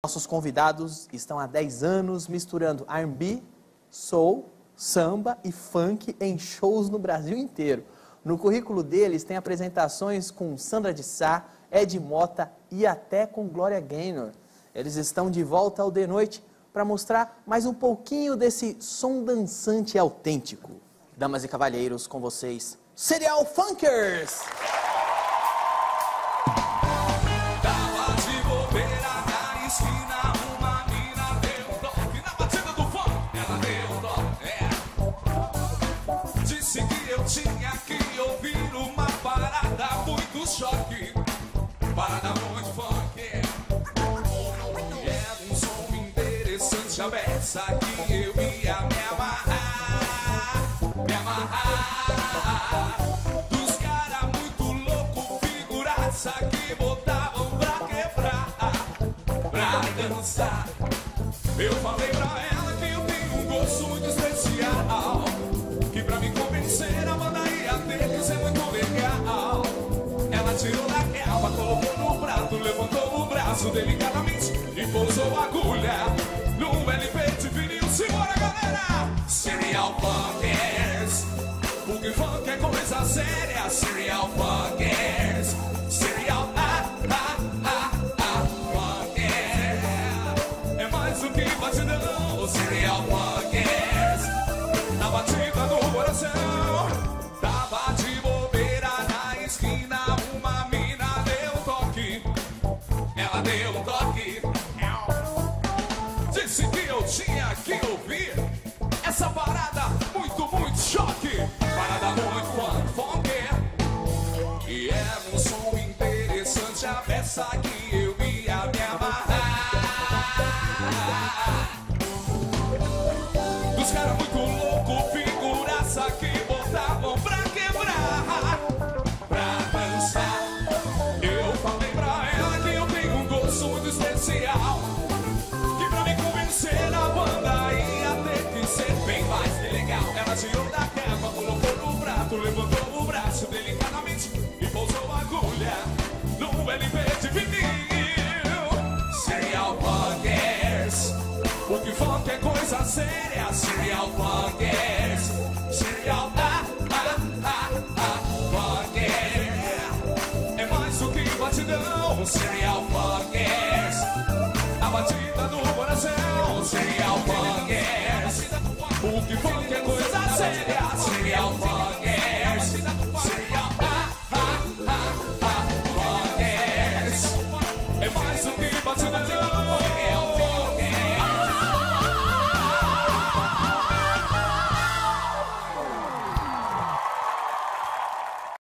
Nossos convidados estão há 10 anos misturando R&B, soul, samba e funk em shows no Brasil inteiro. No currículo deles tem apresentações com Sandra de Sá, Ed Mota e até com Gloria Gaynor. Eles estão de volta ao The Noite para mostrar mais um pouquinho desse som dançante e autêntico. Damas e cavalheiros, com vocês, Serial Funkers! Tinha que ouvir uma parada muito choque, parada muito funk. Era um som interessante, a beça que eu ia me amarrar, dos caras muito louco, figuraça que botavam pra quebrar, pra dançar. Eu falei pra ela que eu tenho um gosto muito especial, que pra me convencer a banda ia ter que ser muito legal. Ela tirou da capa, colocou no prato, levantou o braço delicadamente e pousou a agulha no LP de vinil. Simbora, galera! Serial Funkers, porque funk é coisa séria. Serial Funkers, Serial Funkers, é mais do que batidão. Serial Funkers, na batida do coração. Tava de bobeira na esquina, uma mina deu um toque. Ela deu um toque, disse que eu tinha que ouvir essa parada muito, muito choque, parada muito funk. E era um som interessante, a peça que eu ia me amarrar, dos caras muito louco, figuraça que botavam pra quebrar, pra dançar. Eu falei pra ela que eu tenho um gosto muito especial, que pra me convencer a banda ia ter que ser bem mais legal. Ela tirou da capa, colocou no prato, levantou o braço delicadamente e pousou a agulha no LP de vinil. Serial Funkers, porque funk é coisa séria. Serial Funkers, Serial Funkers, é mais do que batidão. Serial Funkers, a batida do coração. Serial Funkers, porque funk é coisa